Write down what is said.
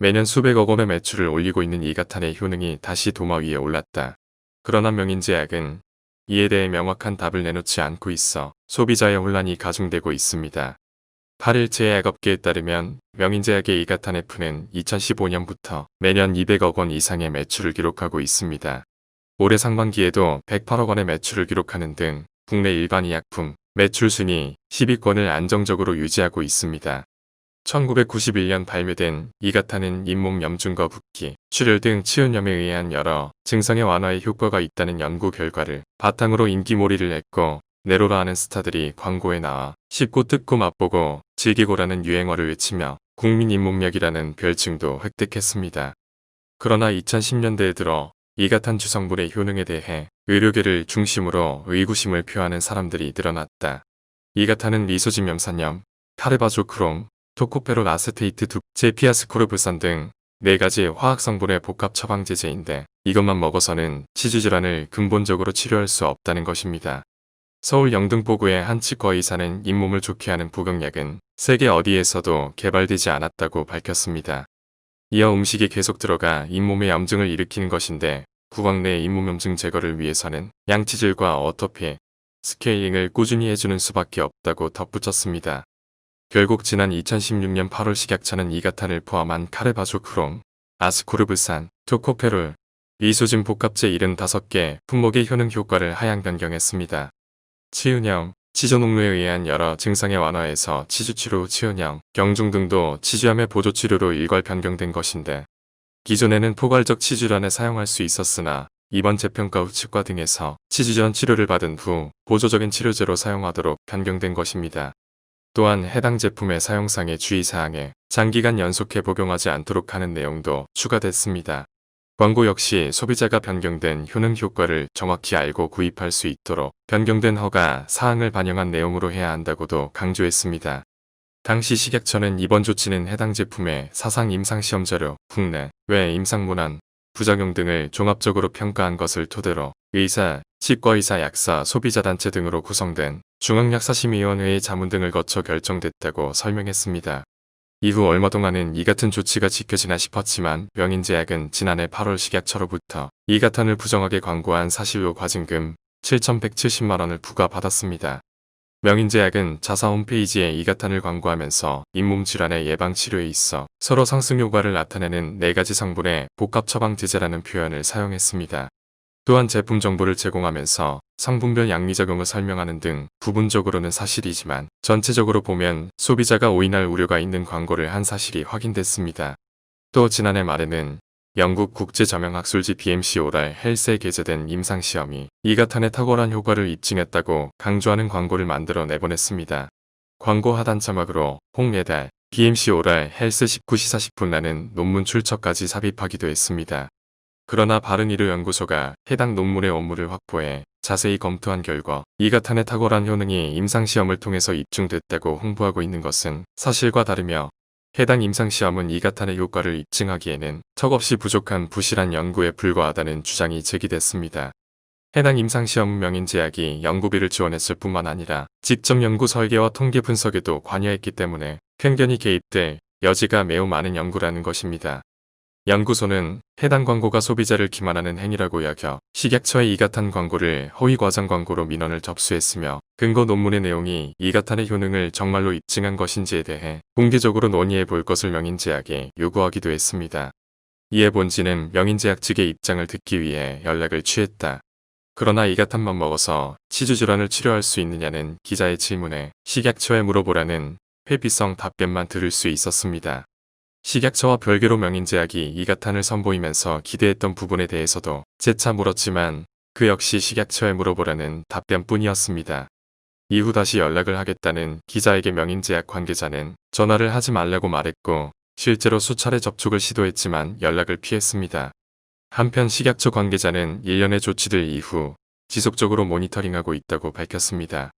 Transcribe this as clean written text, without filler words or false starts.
매년 수백억 원의 매출을 올리고 있는 이가탄의 효능이 다시 도마 위에 올랐다. 그러나 명인제약은 이에 대해 명확한 답을 내놓지 않고 있어 소비자의 혼란이 가중되고 있습니다. 8일 제약업계에 따르면 명인제약의 이가탄F는 2015년부터 매년 200억 원 이상의 매출을 기록하고 있습니다. 올해 상반기에도 108억 원의 매출을 기록하는 등 국내 일반 의약품 매출 순위 10위권을 안정적으로 유지하고 있습니다. 1991년 발매된 이가탄은 잇몸 염증과 붓기, 출혈 등 치은염에 의한 여러 증상의 완화에 효과가 있다는 연구 결과를 바탕으로 인기몰이를 했고, 내로라하는 스타들이 광고에 나와 씹고 뜯고 맛보고 즐기고라는 유행어를 외치며 국민 잇몸약이라는 별칭도 획득했습니다. 그러나 2010년대에 들어 이가탄 주성분의 효능에 대해 의료계를 중심으로 의구심을 표하는 사람들이 늘어났다. 이가탄은 리소진 염산염, 카르바조크롬, 토코페롤 아세테이트 제피아스코르불산 등 4가지 화학성분의 복합 처방제제인데 이것만 먹어서는 치주질환을 근본적으로 치료할 수 없다는 것입니다. 서울 영등포구의 한 치과 의사는 잇몸을 좋게 하는 복용약은 세계 어디에서도 개발되지 않았다고 밝혔습니다. 이어 음식이 계속 들어가 잇몸에 염증을 일으키는 것인데 구강 내 잇몸 염증 제거를 위해서는 양치질과 어토피, 스케일링을 꾸준히 해주는 수밖에 없다고 덧붙였습니다. 결국 지난 2016년 8월 식약처는 이가탄을 포함한 카르바조크롬, 아스코르브산, 토코페롤, 리소진 복합제 75개 품목의 효능 효과를 하향 변경했습니다. 치은염, 치조농로에 의한 여러 증상의 완화에서 치주치료, 치은염, 경중 등도 치주암의 보조치료로 일괄 변경된 것인데 기존에는 포괄적 치주란에 사용할 수 있었으나 이번 재평가 후 치과 등에서 치주전 치료를 받은 후 보조적인 치료제로 사용하도록 변경된 것입니다. 또한 해당 제품의 사용상의 주의사항에 장기간 연속해 복용하지 않도록 하는 내용도 추가됐습니다. 광고 역시 소비자가 변경된 효능 효과를 정확히 알고 구입할 수 있도록 변경된 허가 사항을 반영한 내용으로 해야 한다고도 강조했습니다. 당시 식약처는 이번 조치는 해당 제품의 사상 임상시험 자료, 국내, 외 임상문헌, 부작용 등을 종합적으로 평가한 것을 토대로 의사, 치과의사, 약사, 소비자단체 등으로 구성된 중앙약사심의위원회의 자문 등을 거쳐 결정됐다고 설명했습니다. 이후 얼마 동안은 이 같은 조치가 지켜지나 싶었지만 명인제약은 지난해 8월 식약처로부터 이가탄을 부정하게 광고한 사실로 과징금 7,170만 원을 부과받았습니다. 명인제약은 자사 홈페이지에 이가탄을 광고하면서 잇몸 질환의 예방 치료에 있어 서로 상승 효과를 나타내는 4가지 성분의 복합 처방제제라는 표현을 사용했습니다. 또한 제품 정보를 제공하면서 성분별 양리작용을 설명하는 등 부분적으로는 사실이지만 전체적으로 보면 소비자가 오인할 우려가 있는 광고를 한 사실이 확인됐습니다. 또 지난해 말에는 영국 국제저명학술지 BMC 오랄 헬스에 게재된 임상시험이 이가탄의 탁월한 효과를 입증했다고 강조하는 광고를 만들어 내보냈습니다. 광고 하단 자막으로 홍예달 BMC 오랄 헬스 19시사식품라는 논문 출처까지 삽입하기도 했습니다. 그러나 바른의료연구소가 해당 논문의 원문을 확보해 자세히 검토한 결과 이가탄의 탁월한 효능이 임상시험을 통해서 입증됐다고 홍보하고 있는 것은 사실과 다르며 해당 임상시험은 이가탄의 효과를 입증하기에는 턱없이 부족한 부실한 연구에 불과하다는 주장이 제기됐습니다. 해당 임상시험은 명인제약이 연구비를 지원했을 뿐만 아니라 직접 연구 설계와 통계 분석에도 관여했기 때문에 편견이 개입될 여지가 매우 많은 연구라는 것입니다. 연구소는 해당 광고가 소비자를 기만하는 행위라고 여겨 식약처의 이가탄 광고를 허위 과장 광고로 민원을 접수했으며 근거 논문의 내용이 이가탄의 효능을 정말로 입증한 것인지에 대해 공개적으로 논의해 볼 것을 명인제약에 요구하기도 했습니다. 이에 본지는 명인제약 측의 입장을 듣기 위해 연락을 취했다. 그러나 이가탄만 먹어서 치주질환을 치료할 수 있느냐는 기자의 질문에 식약처에 물어보라는 회피성 답변만 들을 수 있었습니다. 식약처와 별개로 명인제약이 이가탄을 선보이면서 기대했던 부분에 대해서도 재차 물었지만 그 역시 식약처에 물어보라는 답변뿐이었습니다. 이후 다시 연락을 하겠다는 기자에게 명인제약 관계자는 전화를 하지 말라고 말했고 실제로 수차례 접촉을 시도했지만 연락을 피했습니다. 한편 식약처 관계자는 일련의 조치들 이후 지속적으로 모니터링하고 있다고 밝혔습니다.